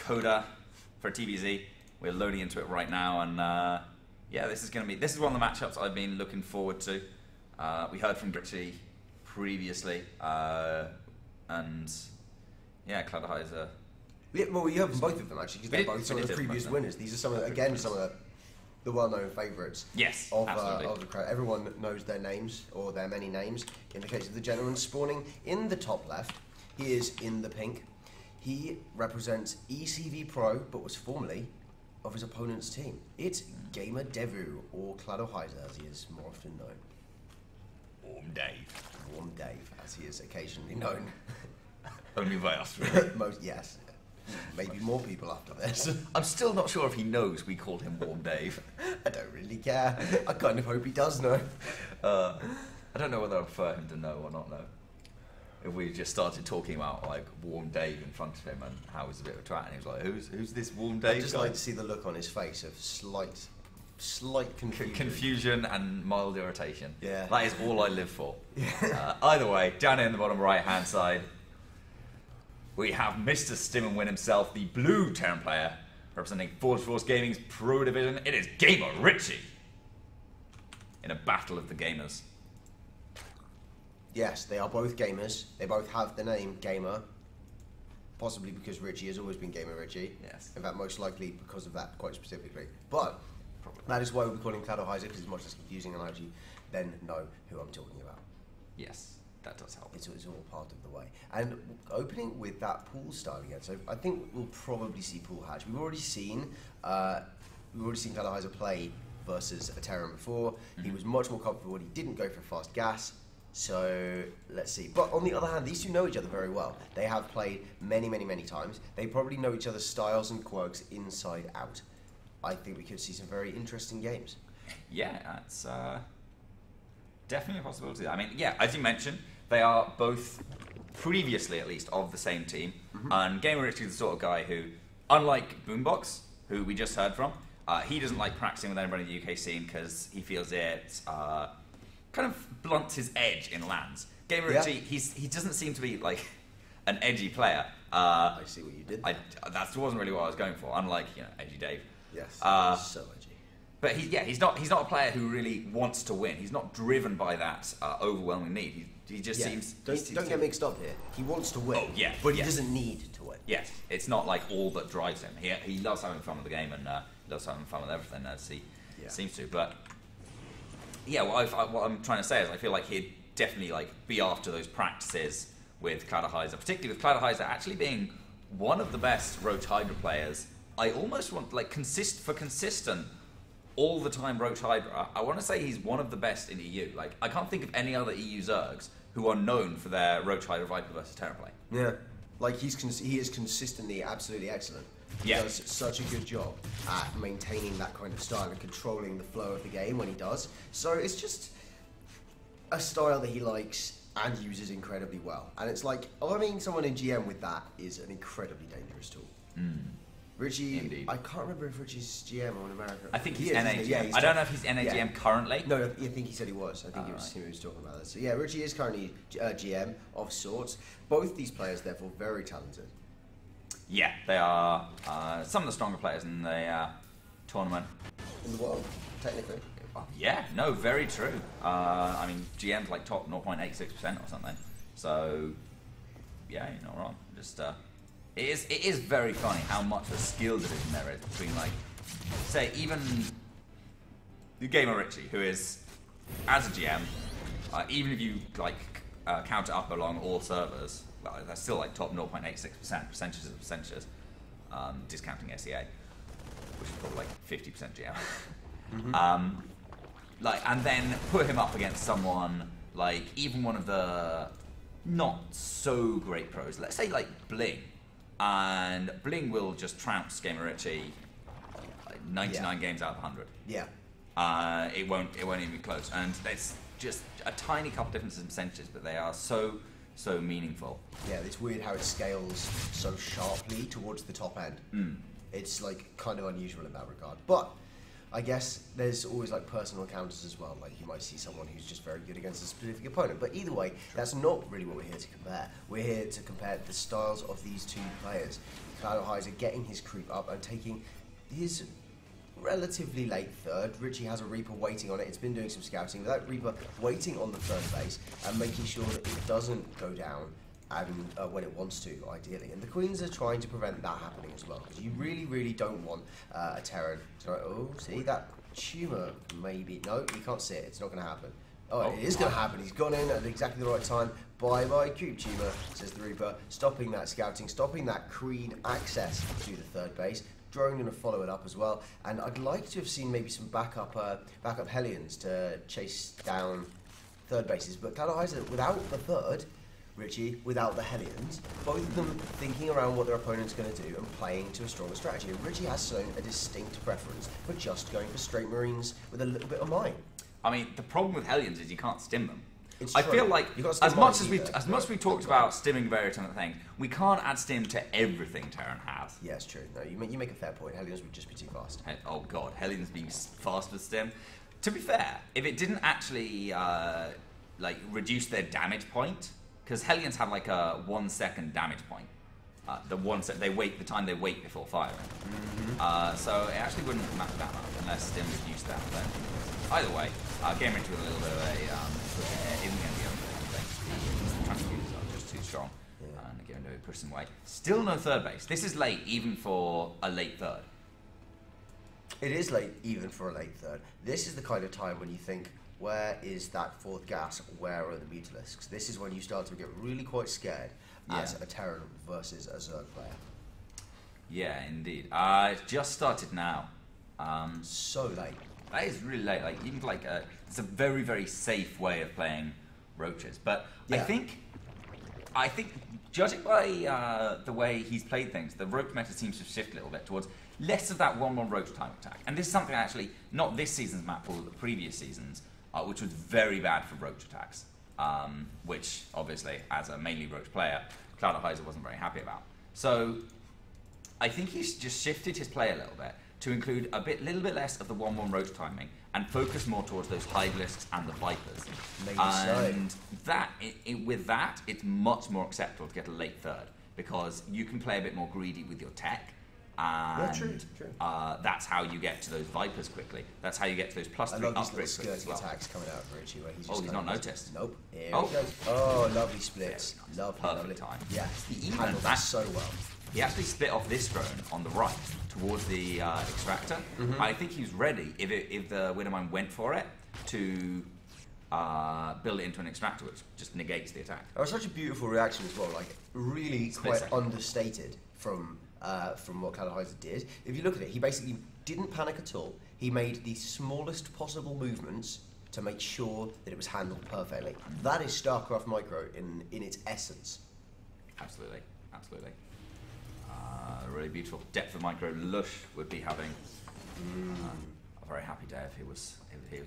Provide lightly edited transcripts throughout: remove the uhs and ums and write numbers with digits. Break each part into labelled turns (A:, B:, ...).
A: Coda for TVZ. We're loading into it right now, and yeah, this is one of the matchups I've been looking forward to. We heard from GamerRichy previously, and yeah, Cladorhiza.
B: Yeah, well, we heard from both of them actually, because they're both some of the previous winners. These are some of the well-known favourites.
A: Yes,
B: of the crowd. Everyone knows their names, or their many names. In the case of the gentleman spawning in the top left, he is in the pink. He represents ECV Pro, but was formerly of his opponent's team. It's GamerDevvo, or Cladorhiza, as he is more often known.
A: Warm Dave.
B: Warm Dave, as he is occasionally known.
A: Only by us, really.
B: Yes. Maybe more people after this.
A: I'm still not sure if he knows we called him Warm Dave.
B: I don't really care. I kind of hope he does know.
A: I don't know whether I prefer him to know or not know. If we just started talking about like Warm Dave in front of him and how he's a bit of a twat, and he was like, "Who's this Warm Dave?"
B: I'd just like to see the look on his face of slight
A: confusion and mild irritation.
B: Yeah,
A: that is all I live for. Either way, down in the bottom right-hand side, we have Mr. Stim and Win himself, the blue Terran player, representing Force Gaming's Pro Division. It is GamerRichy in a battle of the gamers.
B: Yes, they are both gamers. They both have the name Gamer, possibly because Richie has always been GamerRichy.
A: Yes.
B: In fact, most likely because of that, quite specifically. But that is why we call him Cladorhiza, because it's much less confusing, and I actually then know who I'm talking about.
A: Yes, that does help.
B: It's all part of the way. And opening with that pool style again, so I think we'll probably see pool hatch. We've already seen Cladorhiza play versus a Terran before. He was much more comfortable when he didn't go for fast gas. So let's see. But on the other hand, these two know each other very well. They have played many, many, many times. They probably know each other's styles and quirks inside out. I think we could see some very interesting games. Yeah,
A: that's definitely a possibility. I mean, yeah, as you mentioned, they are both previously, at least, of the same team. And GamerRichy is the sort of guy who, unlike Boombox, who we just heard from, he doesn't like practicing with anybody in the UK scene because he feels it kind of blunts his edge in LANs. GamerRichy, he doesn't seem to be like an edgy player.
B: I see what you did.
A: That wasn't really what I was going for. Unlike Edgy Dave.
B: Yes, so edgy.
A: But he's not a player who really wants to win. He's not driven by that overwhelming need. He just seems.
B: Don't get mixed up here. He wants to win.
A: Oh yeah,
B: but he doesn't need to win.
A: Yes, it's not like all that drives him. He loves having fun with the game and loves having fun with everything as he seems to. But yeah, what I'm trying to say is I feel like he'd definitely be after those practices with Cladorhiza, particularly with Cladorhiza actually being one of the best Roach Hydra players. I almost want consistent all the time Roach Hydra. I want to say he's one of the best in EU. I can't think of any other EU Zergs who are known for their Roach Hydra Viper versus Terra play.
B: Yeah, he is consistently absolutely excellent. He does such a good job at maintaining that kind of style and controlling the flow of the game when he does. So it's just a style that he likes and uses incredibly well. And it's like, arming someone in GM with that is an incredibly dangerous tool. Richie, indeed. I can't remember if Richie's GM or in America.
A: I think he's NAGM. Yeah, I don't know if he's NAGM currently.
B: No, I think he said he was. I think he was talking about this. So yeah, Richie is currently GM of sorts. Both these players, therefore, very talented.
A: Yeah, they are some of the stronger players in the tournament.
B: In the world, technically.
A: Yeah, no, very true. I mean, GM's top 0.86% or something. So, yeah, you're not wrong. Just, it is very funny how much of a skill division there is between, say, even the GamerRichy, who is, as a GM, even if you, count it up along all servers, they're still, top 0.86%, percentages, discounting SEA, which is probably, 50% GM. And then put him up against someone even one of the not so great pros. Let's say Bling, and Bling will just trounce GamerRichy 99 games out of 100.
B: Yeah.
A: It won't even be close, and there's just a tiny couple differences in percentages, but they are so meaningful.
B: Yeah, it's weird how it scales so sharply towards the top end. It's kind of unusual in that regard, but. I guess there's always like personal encounters as well. Like you might see someone who's just very good against a specific opponent. But either way, that's not really what we're here to compare. We're here to compare the styles of these two players. Cladorhiza getting his creep up and taking his relatively late third. Richie has a Reaper waiting on it. It's been doing some scouting. With that Reaper waiting on the third base and making sure that it doesn't go down and when it wants to, ideally. And the Queens are trying to prevent that happening as well, because you really, really don't want a Terran to go, oh, see, that tumour maybe... No, you can't see it. It's not going to happen. Oh, it is going to happen. He's gone in at exactly the right time. Bye-bye, Cube Tumour, says the Reaper, stopping that scouting, stopping that Creed access to the third base. Drone going to follow it up as well. And I'd like to have seen maybe some backup Hellions to chase down third bases. But Cladorhiza, without the third... Richie, without the Hellions, both of them thinking around what their opponent's going to do and playing to a stronger strategy. And Richie has shown a distinct preference for just going for straight Marines with a little bit of mine.
A: I mean, the problem with Hellions is you can't stim them.
B: I
A: feel like as much as we talked about stimming various different things, we can't add stim to everything Terran has.
B: Yeah, it's true. No, you make a fair point. Hellions would just be too fast.
A: Oh god, Hellions being fast with stim. To be fair, if it didn't actually like reduce their damage point. Because Hellions have like a 1 second damage point. The time they wait before firing. So it actually wouldn't matter that much unless Stim reduced that. But either way, GamerRichy with a little bit of a isn't going to be able to think the transfusers are just too strong. And they're going to push them away. Still no third base. This is late even for a late third.
B: It is late even for a late third. This is the kind of time when you think, where is that fourth gas? Where are the Mutalisks? This is when you start to get really quite scared as a Terran versus a Zerg player.
A: Yeah, indeed. It's just started now.
B: So late.
A: That is really late. Like even like it's a very, very safe way of playing roaches. But I think judging by the way he's played things, the roach meta seems to shift a little bit towards less of that 1-1 roach time attack. And this is something actually not this season's map pool, but previous seasons. Which was very bad for roach attacks, which obviously, as a mainly roach player, Cladorhiza wasn't very happy about. So I think he's just shifted his play a little bit to include little bit less of the 1-1 roach timing and focus more towards those Hydralisks and the Vipers. And with that, it's much more acceptable to get a late third because you can play a bit more greedy with your tech. And
B: true.
A: that's how you get to those Vipers quickly. That's how you get to those +3 upgrades quickly as well.
B: Attacks coming out of Richie where he's just
A: he's not noticed.
B: Nope. Here he goes. Oh, lovely splits.
A: Nice.
B: Lovely
A: Perfect time.
B: Yeah,
A: He
B: handled that so well.
A: He actually split off this drone on the right towards the extractor. I think he was ready if the Widowmine went for it to build it into an extractor, which just negates the attack.
B: It was such a beautiful reaction as well. Like really quite understated from what Cladorhiza did. If you look at it, he basically didn't panic at all. He made the smallest possible movements to make sure that it was handled perfectly. That is StarCraft Micro in its essence.
A: Absolutely. Really beautiful. Depth of Micro Lush would be having a very happy day if he was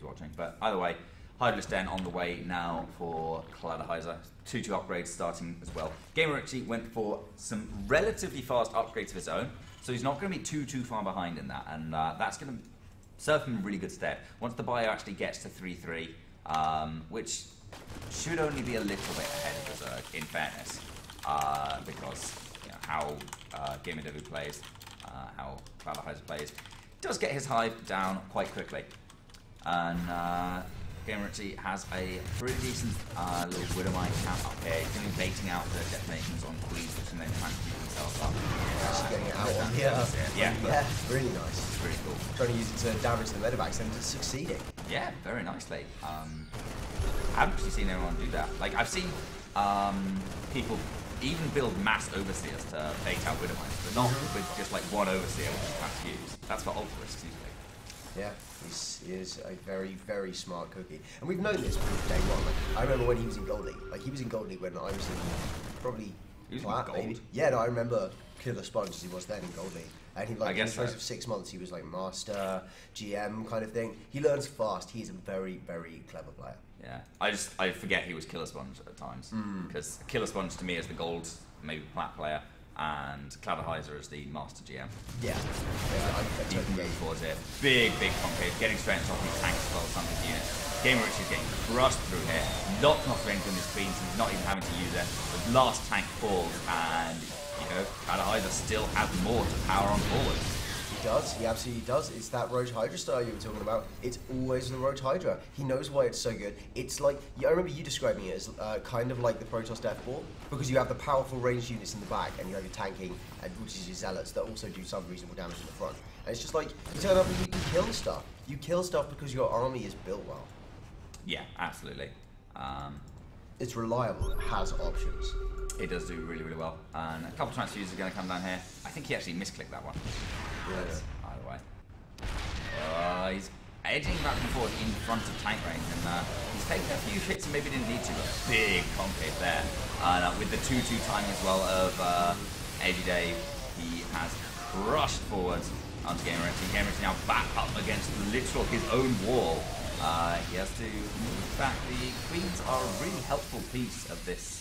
A: watching. But either way, Hydralisk Den on the way now for Cladorhiza. 2-2 upgrades starting as well. GamerRichy went for some relatively fast upgrades of his own, so he's not going to be too far behind in that, and that's going to serve him in really good stead. Once the bio actually gets to 3-3, which should only be a little bit ahead of the Zerg, in fairness, because how GamerDevvo plays, how Cladorhiza plays, does get his hive down quite quickly. And GamerRichy has a pretty decent little Widowmine camp up here. He's going to be baiting out the detonations on Queens, which then trying to keep themselves up.
B: Getting it out on yeah, really nice.
A: It's pretty cool.
B: Trying to use it to damage the medevacs and it's succeeding.
A: Yeah, very nicely. I haven't actually seen anyone do that. Like, I've seen people even build mass overseers to bait out Widowmines, but not with just like one overseer which you have to use. That's for ultra-risks usually.
B: Yeah, he is a very, very smart cookie. And we've known this from day one. Like, I remember when he was in Gold League. Like, he was in Gold League when I was in probably Plat, maybe. Yeah, no, I remember Killer Sponge as he was then in Gold League. And he, like, in the space of 6 months, he was like Master, GM kind of thing. He learns fast. He's a very, very clever player.
A: Yeah, I forget he was Killer Sponge at times. Because Killer Sponge to me is the Gold, maybe Plat player. and Cladorhiza is the master GM.
B: Yeah.
A: He can move towards it. Big concave, getting straight on top of these tanks as well as some of his units. GamerRichy is getting crushed through here. Lots of strength in this queen, so he's not even having to use it. The last tank falls, and Cladorhiza still has more to power on forward.
B: He does, he absolutely does. It's that Roach Hydra style you were talking about. It's always the Roach Hydra. He knows why it's so good. It's like, I remember you describing it as kind of like the Protoss Death Ball, because you have the powerful ranged units in the back, and you have your tanking, which is your zealots, that also do some reasonable damage in the front. And it's just like, you turn up and you kill stuff. You kill stuff because your army is built well.
A: Yeah, absolutely.
B: It's reliable, it has options.
A: It does do really well. And a couple of transfuses are going to come down here. I think he actually misclicked that one.
B: Yeah.
A: Either way. He's edging back and forth in front of tank range, and he's taken a few hits and maybe didn't need to, but big concave there. And with the 2-2 timing as well of Edgy Dave, he has rushed forwards onto GamerRichy. GamerRichy now back up against literal his own wall. He has to move back. The queens are a really helpful piece of this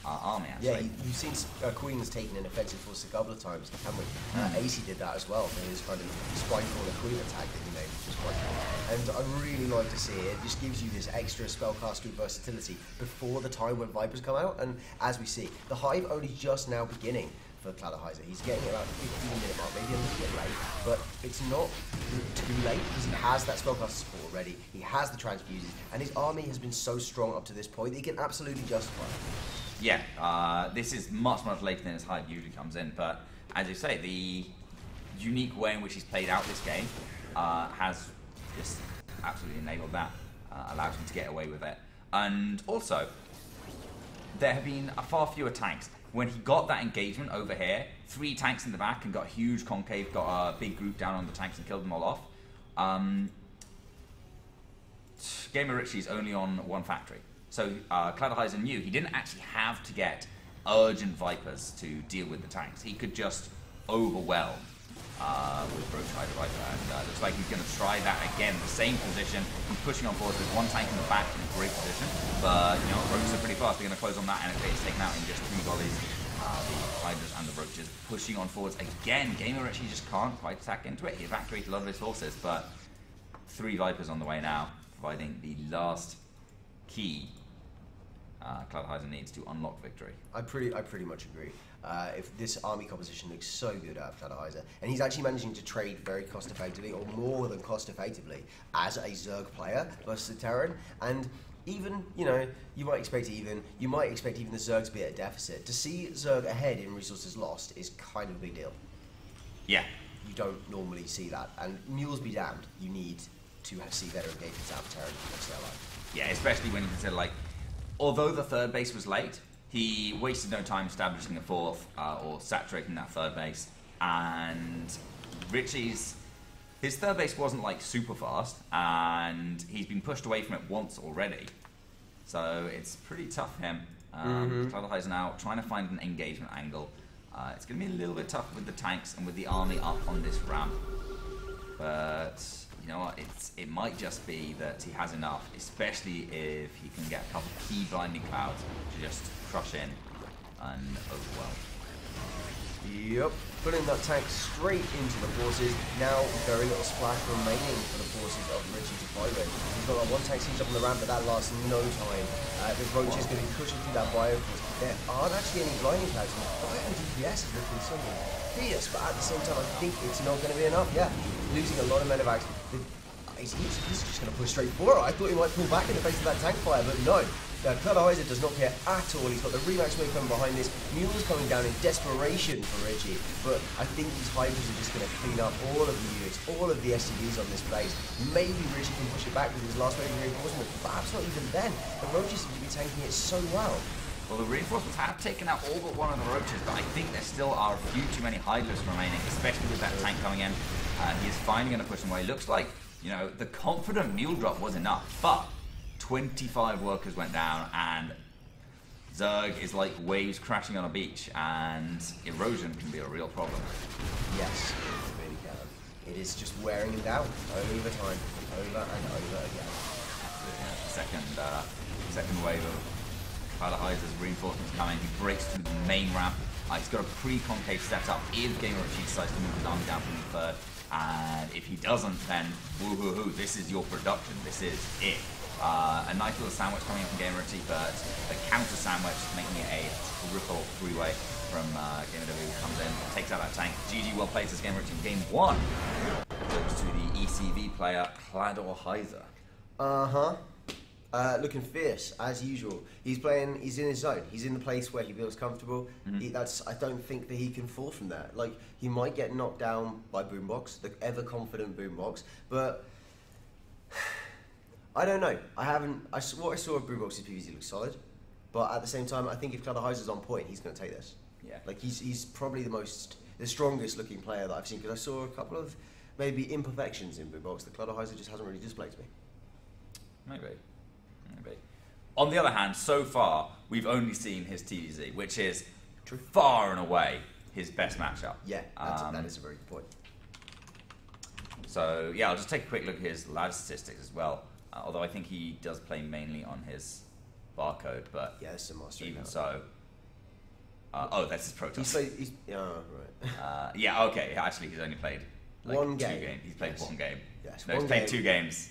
A: army, actually.
B: Yeah, you've seen Queen's taken an offensive force a couple of times, haven't we? AC did that as well, for his kind of spine-crawler Queen attack that he made, which was quite cool. And I really like to see it. It just gives you this extra spellcaster versatility before the time when Vipers come out, and as we see, the Hive only just now beginning for Cladorhiza. He's getting about the 15-minute mark, maybe a little bit late, but it's not too late because he has that spellcaster support already, he has the transfuses, and his army has been so strong up to this point that he can absolutely justify it.
A: Yeah, this is much later than his Hive usually comes in, but as you say, the unique way in which he's played out this game has just absolutely enabled that, allows him to get away with it. And also, there have been far fewer tanks. When he got that engagement over here, 3 tanks in the back and got a huge concave, got a big group down on the tanks and killed them all off. GamerRichy's only on 1 factory. So Cladorhiza knew he didn't actually have to get urgent Vipers to deal with the tanks. He could just overwhelm with Roach Hydra Viper, and looks like he's going to try that again. The same position, he's pushing on forward with 1 tank in the back in a great position, but Roaches are pretty fast. They're going to close on that, and if it's taken out in just 3 volleys, the Hydras and the Roaches pushing on forwards again. GamerRichy just can't quite attack into it. He evacuated a lot of his forces, but 3 Vipers on the way now, providing the last key Cladorhiza needs to unlock victory. I
B: pretty much agree. If this army composition looks so good out of Cladorhiza, and he's actually managing to trade very cost effectively, or more than cost effectively, as a Zerg player versus the Terran, and even, you might expect even the Zergs to be at a deficit. To see Zerg ahead in resources lost is kind of a big deal.
A: Yeah.
B: You don't normally see that, and mules be damned, you need to see better engagements out of Terran to stay alive.
A: Yeah, especially when you consider, although the 3rd base was late, he wasted no time establishing a 4th or saturating that 3rd base. And Richie's, his 3rd base wasn't super fast, and he's been pushed away from it once already. So it's pretty tough for him. Cladorhiza now trying to find an engagement angle. It's going to be a little bit tough with the tanks and with the army up on this ramp. But you know what, it might just be that he has enough, especially if he can get a couple of key blinding clouds to just crush in and overwhelm.
B: Yep, putting that tank straight into the forces. Now very little splash remaining for the forces of Richie to fight with. He's got that 1 tank siege up on the ramp, but that lasts no time. The Roach is going to be pushing through that bioforce. There aren't actually any blinding clouds, and the fire and DPS is looking something fierce, but at the same time I think it's not going to be enough. Yeah, losing a lot of medevacs. He's just going to push straight forward. I thought he might pull back in the face of that tank fire, but no. Cladorhiza does not care at all. He's got the Remax wave coming behind this. Mule's coming down in desperation for Richie, but I think these Hydras are just going to clean up all of the units, all of the SCVs on this base. Maybe Richie can push it back with his last wave of reinforcement, perhaps not even then. The Roaches seem to be tanking it so well.
A: Well, the reinforcements have taken out all but 1 of the Roaches, but I think there still are a few too many Hydras remaining, especially with that tank coming in. He is finally going to push him away. Looks like, the confident mule drop was enough, but 25 workers went down, and Zerg is like waves crashing on a beach, and erosion can be a real problem.
B: Yes, it really can. It is just wearing him down over time, over and over again.
A: Yeah, second wave of Cladorhiza's reinforcements coming. He breaks through the main ramp He's got a pretty concave setup if GamerRichy decides to move his army down from the third. And if he doesn't, then woo-hoo-hoo, this is your production. This is it. A nice little sandwich coming in from GamerRichy, but the counter sandwich making it a triple three-way from GamerDevvo, who comes in, takes out that tank. GG, well played as GamerRichy in game 1. Goes to the ECV player, Cladorhiza.
B: Looking fierce as usual. He's in his zone. He's in the place where he feels comfortable. I don't think that he can fall from there. Like, he might get knocked down by Boombox, the ever confident Boombox, but I don't know. What I saw of Boombox's PvZ looks solid, but at the same time, I think if Cladorhiza's on point, he's going to take this.
A: Yeah.
B: Like, he's probably the strongest looking player that I've seen, because I saw a couple of maybe imperfections in Boombox that Cladorhiza just hasn't really displayed to me.
A: Maybe. On the other hand, so far, we've only seen his TVZ, which is far and away his best matchup.
B: Yeah, that is a very good point.
A: So, yeah, I'll just take a quick look at his ladder statistics as well. Although I think he does play mainly on his barcode, but
B: yeah, that's a master.
A: Even so... oh, that's his Protoss.
B: Right.
A: Yeah, okay. Actually, he's only played like
B: one game.
A: 2 games. He's played one game.
B: Yes,
A: no, he's played 2 games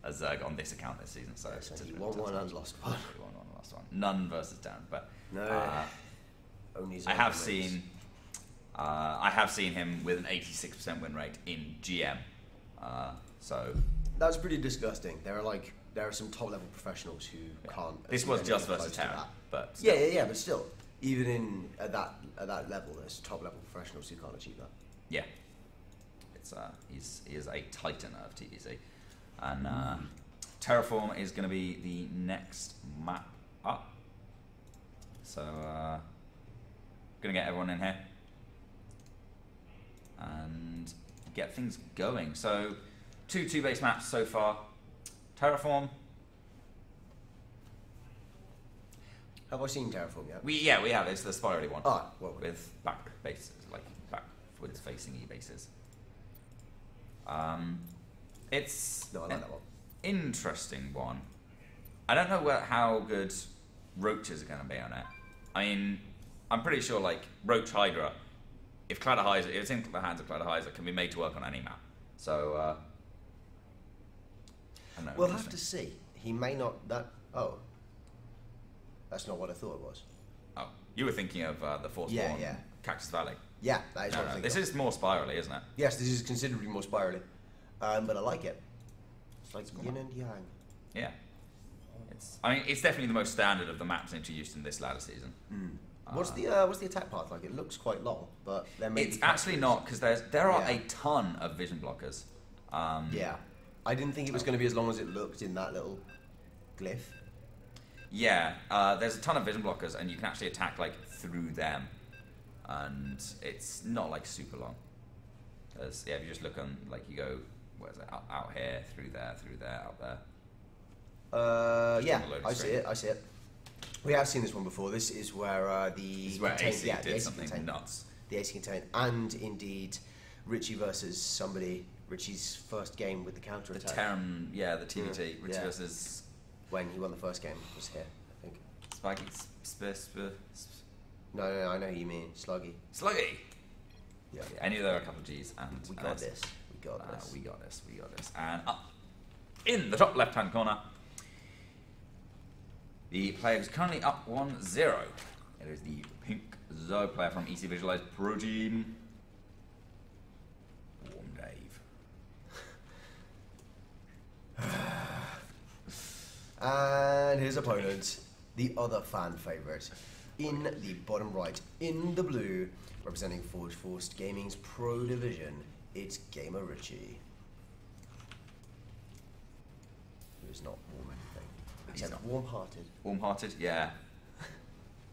A: as on this account this season. So,
B: he won one and lost one.
A: He won one and lost one. None versus Darren, but
B: only.
A: I have seen him with an 86% win rate in GM. So
B: that's pretty disgusting. There are some top level professionals who can't.
A: This was just versus Darren, but
B: still. Yeah, but still, even at that level, there's top level professionals who can't achieve that.
A: Yeah, it's he is a titan of TVZ. And Terraform is going to be the next map up. So, going to get everyone in here and get things going. So, 2 2-base maps so far. Terraform.
B: Have I seen Terraform yet?
A: We have. It's the spirally one.
B: Oh, well,
A: with back bases, like backwards facing E bases. It's
B: no, I like that one.
A: Interesting one. I don't know how good roaches are going to be on it. I mean, I'm pretty sure like Roach Hydra, if it's in the hands of Cladorhiza, can be made to work on any map. So I don't know.
B: We'll have to see. He may not. That's not what I thought it was.
A: Oh, you were thinking of the Forceborn Cactus Valley.
B: Yeah, that is what I think.
A: This is more spirally, isn't it?
B: Yes, this is considerably more spirally, but I like it. It's like yin and yang.
A: Yeah. It's definitely the most standard of the maps introduced in this ladder season.
B: What's the attack path like? It looks quite long, but there may
A: It's actually not, because there are a ton of vision blockers.
B: Yeah, I didn't think it was going to be as long as it looked in that little glyph.
A: Yeah, there's a ton of vision blockers, and you can actually attack like through them, and it's not like super long. If you just look on, like you go, where's it? Out here, through there, out there.
B: Yeah, I see it. We have seen this one before. This is where
A: AC did something nuts.
B: The AC contained, and indeed, Richie versus somebody. Richie's first game with the counter attack.
A: The TVT. Richie versus.
B: When he won the first game was here, I think.
A: Spiky.
B: No, I know who you mean. Sluggy. Yeah.
A: I knew there were a couple of G's, and
B: we got this.
A: We got this. And up in the top left-hand corner, the player who's currently up 1-0. It is the pink Zoe player from EC Visualized Protein. Warm Dave.
B: And his opponent, the other fan favourite, in the bottom right, in the blue, representing Forge Forced Gaming's Pro Division, it's GamerRichy. Who's not warm anything. Except warm-hearted.
A: Warm-hearted, yeah.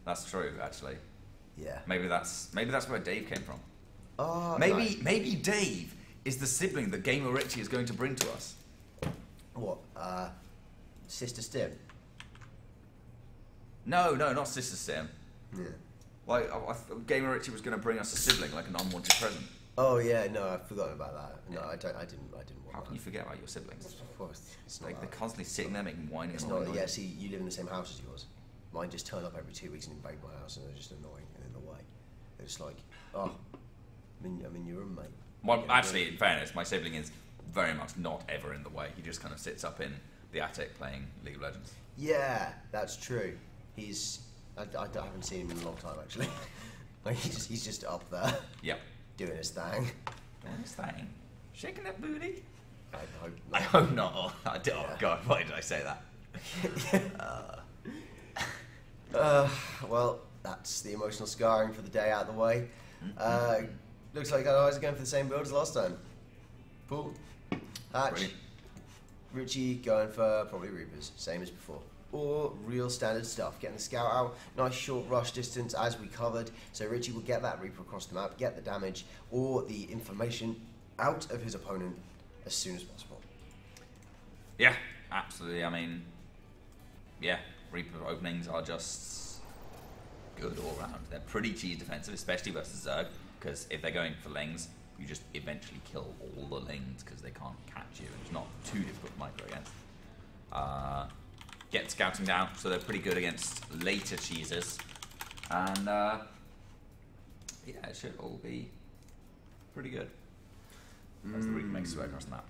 A: That's true, actually.
B: Yeah.
A: Maybe that's where Dave came from. Maybe Dave is the sibling that GamerRichy is going to bring to us.
B: What? Sister Stim?
A: No, not Sister Sim.
B: Yeah.
A: Like, I thought GamerRichy was going to bring us a sibling, like an unwanted present.
B: Oh yeah, no, I've forgotten about that. No, I didn't want
A: How can you forget about your siblings?
B: Of course, it's not
A: like they're constantly sitting there making whining.
B: It's not. Yeah, see, you live in the same house as yours. Mine just turn up every 2 weeks and invade my house, and they're just annoying and in the way. They're just like, oh, I'm in your room, mate.
A: Well, actually, in fairness, my sibling is very much not ever in the way. He just kind of sits up in the attic playing League of Legends.
B: Yeah, that's true. I haven't seen him in a long time, actually. Like, he's just up there.
A: Yep.
B: Doing his thing.
A: Doing his thing. Shaking that booty.
B: I hope not.
A: I hope not. Oh, God, why did I say that?
B: Well, that's the emotional scarring for the day out of the way. Looks like Cladorhiza going for the same build as last time. Pool, Hatch,
A: Brilliant.
B: Richie going for probably Reapers, same as before. Or real standard stuff, getting the scout out, nice short rush distance as we covered, so Richie will get that Reaper across the map, get the damage or the information out of his opponent as soon as possible.
A: Yeah, absolutely. I mean, yeah, Reaper openings are just good all around. They're pretty cheese defensive, especially versus Zerg, because if they're going for lings, you just eventually kill all the lings because they can't catch you. It's not too difficult to micro against. Get scouting down, so they're pretty good against later cheeses. And yeah, it should all be pretty good. As the Reaper makes its way across the map.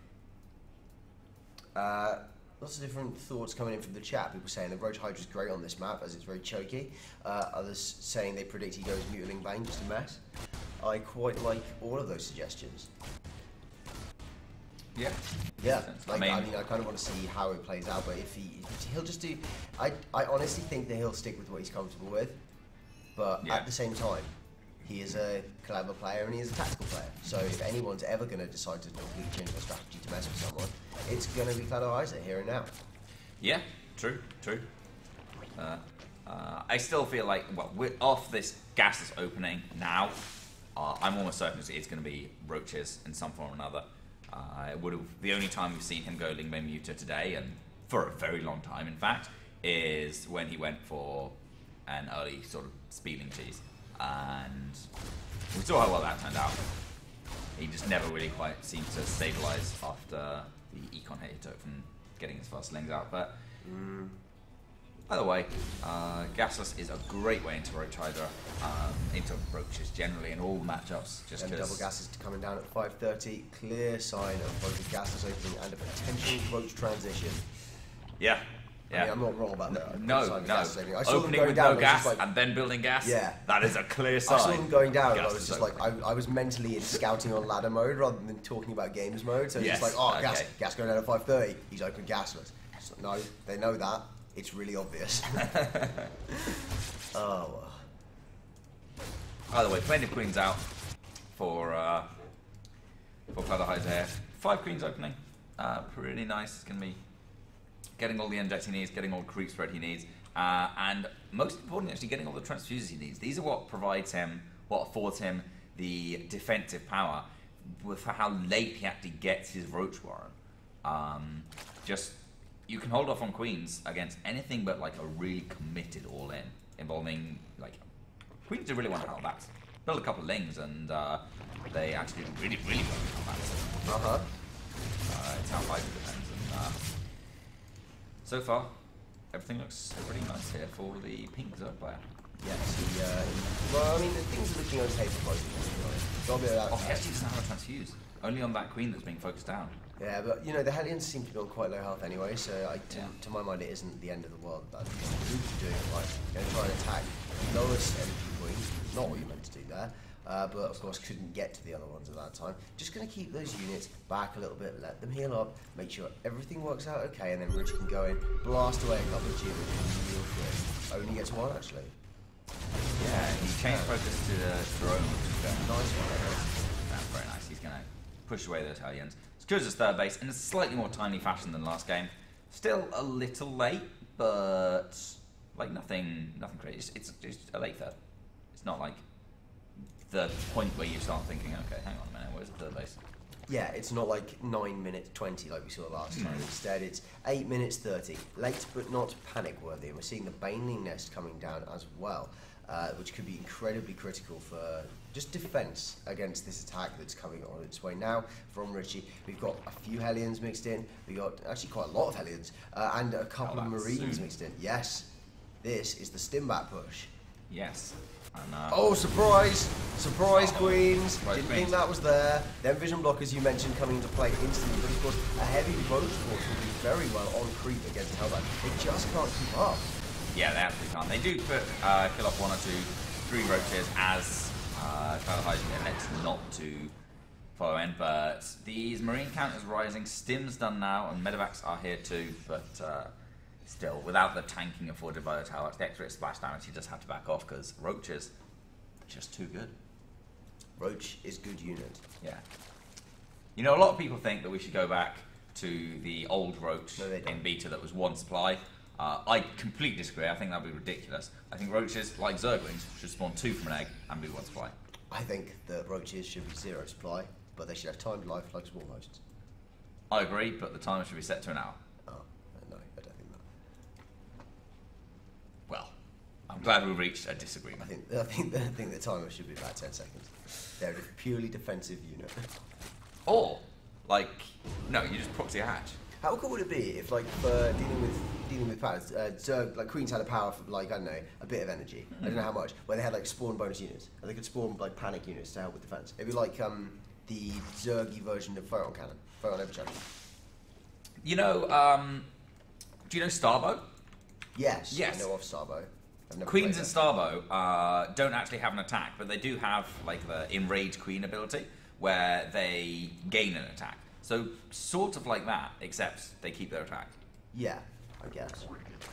B: Lots of different thoughts coming in from the chat. People saying the Roach Hydra's great on this map as it's very choky. Others saying they predict he goes Mutiling Bane, just a mess. I quite like all of those suggestions.
A: Yeah.
B: Yeah, like, I mean, I kind of want to see how it plays out, but if he'll just do, I honestly think that he'll stick with what he's comfortable with, but at the same time, he is a clever player and he is a tactical player. So if anyone's ever going to decide to completely change their strategy to mess with someone, it's going to be Cladorhiza here and now. Yeah,
A: true. I still feel like, well, we're off this gasless opening now. I'm almost certain it's going to be Roaches in some form or another. The only time we've seen him go Lingmei Muta today, and for a very long time in fact, is when he went for an early sort of speeding cheese. And we saw how well that turned out. He just never really quite seemed to stabilize after the econ hit he took from getting his first lings out. But either way, Gasless is a great way into Roach Hydra, into Roaches generally in all matchups. Just
B: and double Gasless coming down at 5:30. Clear sign of both the Gasless opening and a potential Roach transition.
A: Yeah.
B: I mean, I'm not wrong about that.
A: No. Opening with
B: down,
A: no gas
B: like,
A: and then building gas.
B: Yeah,
A: that is a clear sign.
B: I saw him going down. And I was just like, I was mentally in scouting on ladder mode rather than talking about games mode. So it's just like, oh, gas going down at 5:30. He's open gasless. So, no, they know that. It's really obvious. Oh.
A: By the way, plenty of queens out for Cladorhiza here. 5 queens opening. Pretty nice. It's gonna be getting all the injects he needs, getting all the creep spread he needs, and most importantly, actually getting all the transfuses he needs. These are what provides him, what affords him the defensive power for how late he actually gets his Roach Warren. You can hold off on queens against anything but like a really committed all-in, involving like queens do really want to handle bats. Build a couple of lings and they actually really want to handle bats. It's how life depends. And, so far, everything looks pretty nice here for the pink Zerg player.
B: Yes, well, I mean, things are looking okay for both of them.
A: He actually doesn't have a transfuse. Only on that queen that's being focused down.
B: Yeah, but you know, the Hellions seem to be on quite low health anyway, so to my mind, it isn't the end of the world. But what you doing? Like, going to try and attack lowest energy queen, not what you meant to do there. But of course couldn't get to the other ones at that time. Just going to keep those units back a little bit, let them heal up, make sure everything works out okay, and then Rich can go in, blast away a couple of G real quick. Only gets one actually.
A: Yeah, he changed focus to the drone, which is very
B: nice one.
A: That's very nice. He's going to push away the Italians. Secures his third base in a slightly more timely fashion than last game. Still a little late, but like nothing crazy. It's just a late third. It's not like the point where you start thinking, okay, hang on a minute, where's the third base?
B: Yeah, it's not like 9 minutes 20 like we saw last time. Instead, it's 8 minutes 30. Late but not panic worthy. And we're seeing the Baneling Nest coming down as well, which could be incredibly critical for just defense against this attack that's coming on its way now from Richie. We've got a few Hellions mixed in. We've got actually quite a lot of Hellions and a couple of Marines mixed in. Yes, this is the Stimbat push.
A: Yes. And,
B: oh, surprise! Surprise, Queens!
A: Surprise
B: Didn't
A: Queens.
B: think that was there. Then Vision Blockers, you mentioned, coming into play instantly. But of course, a heavy Roach Force will do very well on creep against Hellbound. They just can't keep up.
A: Yeah, they absolutely can't. They do put kill off 1 or 2, 3 roaches as Cladorhiza elects not to follow in, but these marine count is rising. Stim's done now, and medevacs are here too, but still, without the tanking afforded by the tower, the extra splash damage, he just had to back off because roaches just too good.
B: Roach is good unit.
A: Yeah. You know, a lot of people think that we should go back to the old Roach in beta that was 1 supply. I completely disagree. I think that would be ridiculous. I think roaches, like Zerglings, should spawn 2 from an egg and be 1 supply.
B: I think that roaches should be 0 supply, but they should have timed life like small hosts.
A: I agree, but the timer should be set to an hour.
B: Oh, no, I don't think that.
A: Well, I'm glad we reached a disagreement.
B: I think the timer should be about 10 seconds. They're a purely defensive unit.
A: Or, like, no, you just proxy a hatch.
B: How cool would it be if, like, for dealing with powers, like Queens had a power for, like, I don't know, a bit of energy. I don't know how much. Where they had like spawn bonus units, and they could spawn like panic units to help with defense. It'd be like the Zergy version of Photon Cannon, Photon Overcharge.
A: You know, do you know Starbow?
B: Yes.
A: Yes.
B: I know of Starbow. I've never
A: Queens
B: played
A: and
B: it.
A: Starbow don't actually have an attack, but they do have like the Enrage Queen ability, where they gain an attack. So sort of like that, except they keep their attack.
B: Yeah, I guess.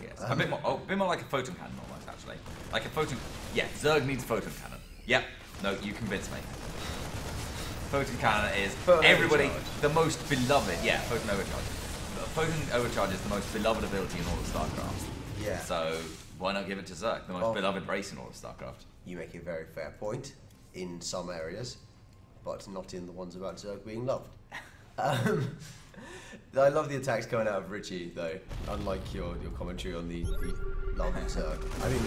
A: Yes. A bit more like a photon cannon almost, actually. Like a photon. Yeah, Zerg needs photon cannon. Yep. No, you convinced me. Photon cannon is
B: Photon
A: everybody
B: overcharge.
A: the most beloved. Yeah, photon overcharge. Photon overcharge is the most beloved ability in all of StarCraft.
B: Yeah.
A: So why not give it to Zerg, the most beloved race in all of StarCraft?
B: You make a very fair point in some areas, but not in the ones about Zerg being loved. I love the attacks coming out of Richie, though, unlike your commentary on the love of Zerg. I mean,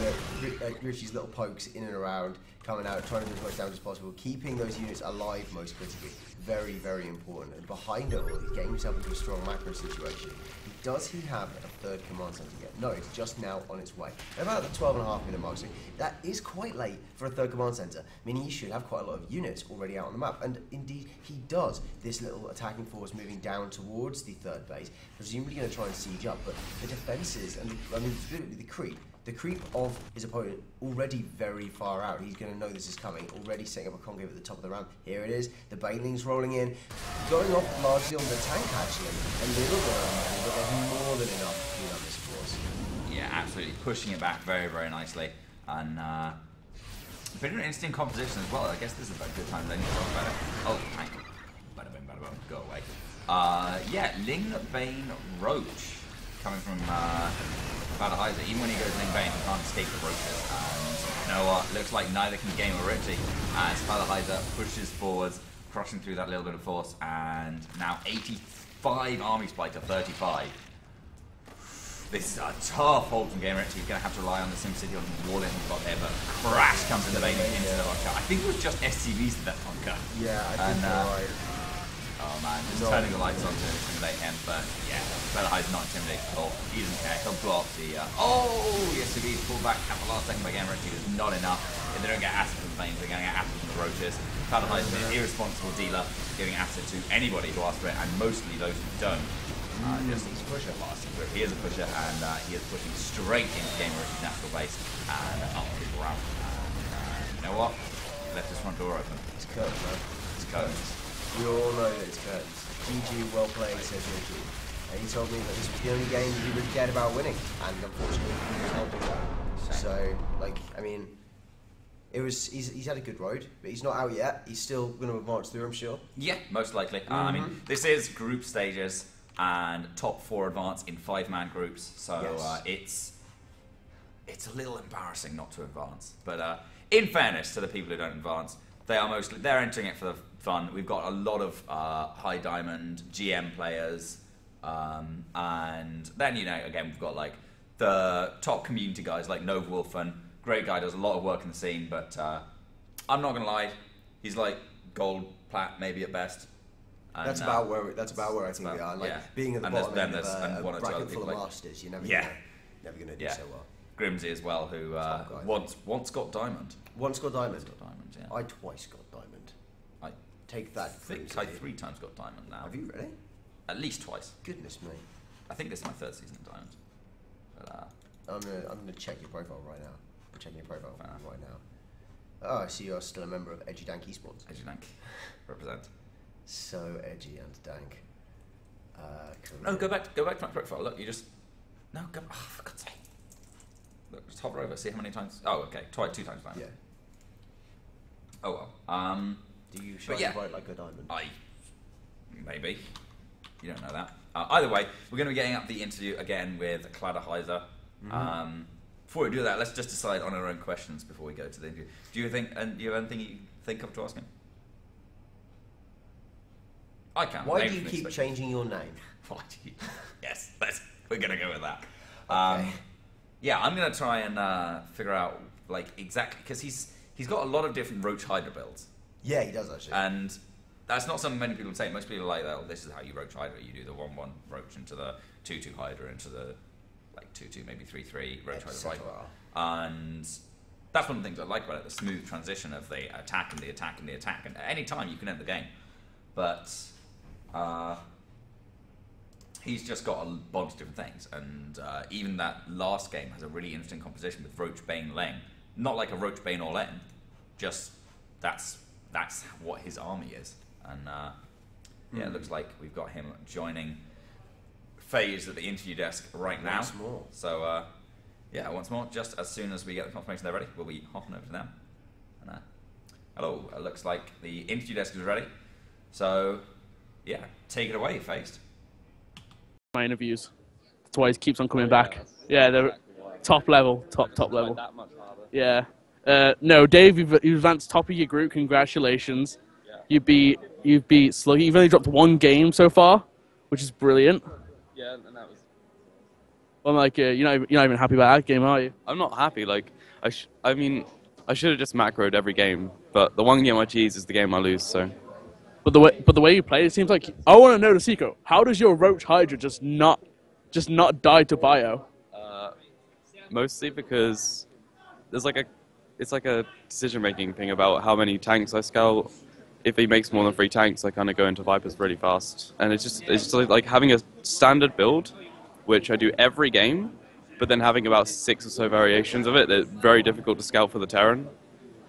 B: Richie's little pokes in and around, coming out, trying to do as much damage as possible, keeping those units alive most critically. Very, very important. And behind it all, he's getting himself into a strong macro situation. Does he have a 3rd command center yet? No, it's just now on its way. At about the 12.5-minute mark, so that is quite late for a 3rd command center, meaning he should have quite a lot of units already out on the map. And indeed, he does. This little attacking force moving down towards the 3rd base, presumably going to try and siege up, but the defenses, and the creep of his opponent already very far out. He's going to know this is coming, already setting up a concave at the top of the round. Here it is, the Banelings rolling in, going off largely on the tank actually, a little bit on money, but there's more than enough to clean up this force.
A: Yeah, absolutely. Pushing it back very, very nicely. And a bit of an interesting composition as well. I guess this is a good time to talk about it. Oh, tank. Bada bing, bada bing. Go away. Yeah, Ling Bane Roach coming from Cladorhiza. Even when he goes Ling Bane, he can't escape the roaches. And you know what? Looks like neither can GamerRichy as Cladorhiza pushes forwards, crushing through that little bit of force, and now 85 army spike to 35. This is a tough hold from GamerRichy. He's going to have to rely on the SimCity on the wall he's got there, but crash comes in the vein into the bunker. I think it was just SCVs to that bunker.
B: Yeah, I think you're right.
A: Oh man, just turning the lights on to intimidate him, but yeah, Cladorhiza's not intimidated at all. He doesn't care, he'll blow up the, oh, the SCVs pulled back at the last second by GamerRichy was not enough. If they don't get acid from the flames, they're going to get acid from the roaches. Cladorhiza is an irresponsible dealer, giving acid to anybody who asks for it, and mostly those who don't. Just he's a pusher. He is a pusher, and he is pushing straight into GamerRichy's natural base, and up people out. You know what? He left his front door open.
B: It's curtains, man.
A: It's curtains.
B: We all know that it's curtains. GG, well played, says Richie. And he told me that this was the only game that he really cared about winning, and unfortunately, he was not doing that. So, like, I mean, he's had a good road, but he's not out yet. He's still going to advance through, I'm sure.
A: Yeah, most likely. I mean, this is group stages and top 4 advance in 5-man groups, so
B: Yes.
A: it's a little embarrassing not to advance. But in fairness to the people who don't advance, they're entering it for the fun. We've got a lot of high diamond GM players, and then again we've got like the top community guys like Nova Wolfen. Great guy, does a lot of work in the scene, but I'm not gonna lie, he's like gold, plat, maybe at best. And,
B: That's about where I think we are. Like being at the bottom end of a bracket full of masters, you're never gonna do so well.
A: Grimsy as well, who once got diamond.
B: Once got diamond.
A: Got diamond, yeah.
B: I twice got diamond.
A: I
B: Take that.
A: think I 3 times got diamond now.
B: Have you really?
A: At least twice.
B: Goodness me.
A: I think this is my 3rd season of diamond. But,
B: I'm gonna check your profile right now. I'm checking your profile right now. Oh, I see you're still a member of Edgy Dank Esports.
A: Edgy Dank. Represent.
B: So edgy and dank.
A: No, go back to my profile. Look, you just... No, go... Oh, for God's sake. Look, just hover over, see how many times... Oh, okay. 2 times now.
B: Yeah.
A: Oh, well.
B: Do you shine bright like a diamond?
A: Maybe. You don't know that. Either way, we're going to be getting up the interview again with Cladorhiza. Before we do that, let's just decide on our own questions before we go to the interview. Do you have anything you think of to ask him? I can.
B: Why do you keep changing your name?
A: Why do you? Yes, we're going to go with that.
B: Okay.
A: Yeah, I'm going to try and figure out like exactly, because he's got a lot of different Roach Hydra builds.
B: Yeah, he does actually.
A: And that's not something many people would say. Most people are like, oh, this is how you Roach Hydra. You do the 1-1 Roach into the 2-2 Hydra into the like 2-2, maybe 3-3 Roach Hydra. And that's one of the things I like about it, the smooth transition of the attack and the attack and the attack. And at any time you can end the game. But he's just got a bunch of different things. And even that last game has a really interesting composition with Roach, Bane, Leng. Not like a Roach, Bane, or Leng. Just that's what his army is. And yeah, it looks like we've got him joining FaZe at the interview desk right now.
B: Once more.
A: So yeah, once more, just as soon as we get the confirmation they're ready, we'll be hopping over to them. And hello, it looks like the interview desk is ready. So yeah, take it away, FaZe.
C: My interviews. That's why he keeps on coming back. Yeah, they're top level, top level.
D: That much harder.
C: Yeah. No, Dave, you've advanced top of your group. Congratulations.
D: Yeah.
C: You've beat Sluggy. You've only dropped 1 game so far, which is brilliant.
D: Yeah, and that was.
C: Well, like you're not even happy about that game, are you?
D: I'm not happy. Like I mean, I should have just macroed every game, but the one game I cheese is the game I lose. So.
C: But the way you play, it seems like I want to know the secret. How does your Roach Hydra just not die to bio?
D: Mostly because there's it's like a decision-making thing about how many tanks I scout. If he makes more than 3 tanks, I kind of go into Vipers really fast. And it's just like having a standard build, which I do every game, but then having about 6 or so variations of it, they're very difficult to scout for the Terran.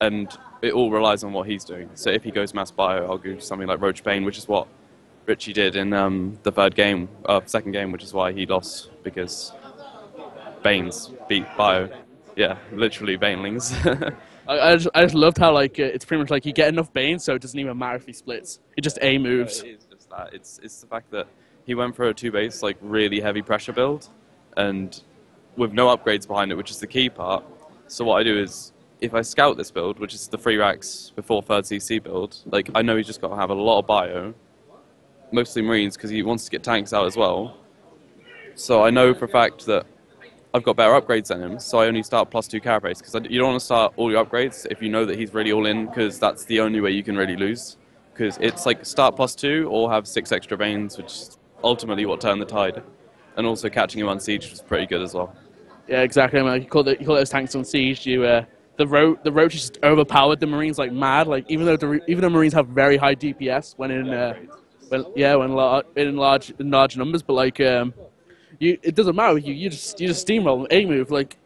D: And it all relies on what he's doing. So if he goes mass bio, I'll do something like Roach Bane, which is what Richie did in the second game, which is why he lost, because Banes beat bio. Yeah, literally Banelings.
C: I just loved how like it's pretty much like you get enough Bane, so it doesn't even matter if he splits. He just A moves.
D: It is just that. It's the fact that he went for a 2-base, like really heavy pressure build, and with no upgrades behind it, which is the key part. So what I do is, if I scout this build, which is the 3 racks before 3rd CC build, like I know he's just got to have a lot of bio, mostly Marines, because he wants to get tanks out as well. So I know for a fact that I've got better upgrades than him, so I only start +2 carapace, because you don't want to start all your upgrades if you know that he's really all in, because that's the only way you can really lose. Because it's like start +2 or have 6 extra veins, which is ultimately what turned the tide. And also catching him on siege was pretty good as well.
C: Yeah, exactly. I mean, like, you call those tanks on siege. The Roach just overpowered the Marines like mad. Like even though Marines have very high DPS when in large numbers, but like it doesn't matter. You just steamroll A move. Like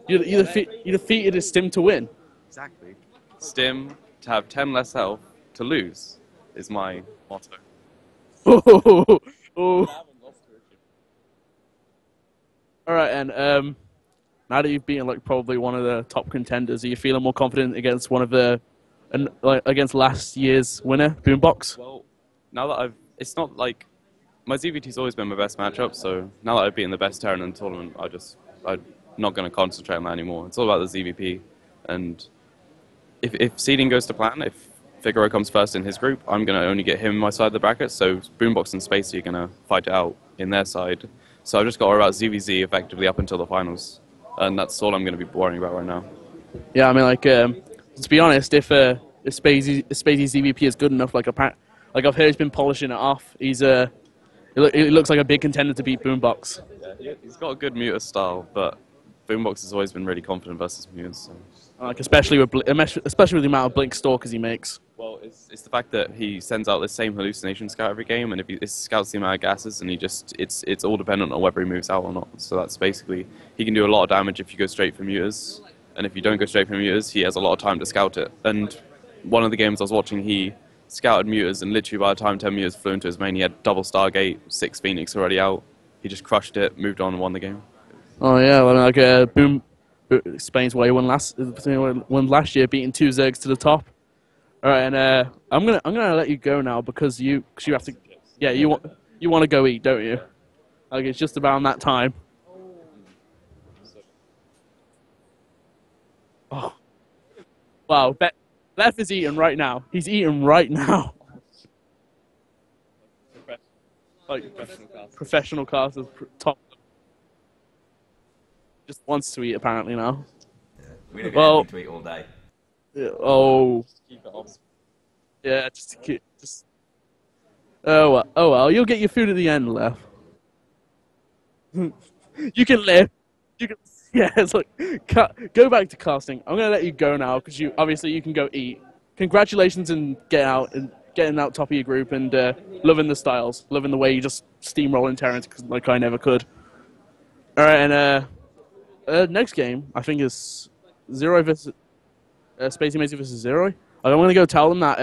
C: you defeated his stim to win.
D: Exactly. Stim to have 10 less health to lose is my motto.
C: Oh. All right, and now that you've beaten like probably one of the top contenders, are you feeling more confident against against last year's winner, Boombox?
D: Well, now that it's not like my ZVT's always been my best matchup. So now that I've beaten the best Terran in the tournament, I'm not going to concentrate on that anymore. It's all about the ZVP, and if seeding goes to plan, if Figaro comes first in his group, I'm going to only get him in my side of the bracket. So Boombox and Spacey are going to fight it out in their side. So I've just got to worry about ZVZ effectively up until the finals. And that's all I'm going to be worrying about right now.
C: Yeah, I mean, like, to be honest, if Spacey's ZVP is good enough, like I've heard he's been polishing it off. He looks like a big contender to beat Boombox.
D: Yeah, he's got a good muter style, but Boombox has always been really confident versus Muse. So.
C: Like especially with the amount of blink stalkers he makes.
D: Well, it's the fact that he sends out the same hallucination scout every game, and if he scouts the amount of gases, and it's all dependent on whether he moves out or not. So that's basically, he can do a lot of damage if you go straight for muters, and if you don't go straight for muters, he has a lot of time to scout it. And one of the games I was watching, he scouted muters, and literally by the time 10 muters flew into his main, he had double Stargate, 6 Phoenix already out. He just crushed it, moved on, and won the game.
C: Oh yeah, well, like Boom explains why he won last year, beating 2 Zergs to the top. All right, and I'm gonna let you go now because you have to. Yeah, you want to go eat, don't you? Like it's just about that time. Oh, wow! Beth is eating right now. He's eating right now. Like professional casters, top. Just wants to eat apparently now.
A: Yeah. We don't get anything to eat all day.
C: Yeah, oh.
D: Just keep it off.
C: Yeah, just. Oh well, you'll get your food at the end, Left. You can live. You can. Yeah, it's like go back to casting. I'm gonna let you go now because you can go eat. Congratulations and getting out top of your group and loving the styles, loving the way you just steamrolling Terrans like I never could. All right, and next game I think is Zero versus Space Amazing versus Zero. I'm gonna go tell them that.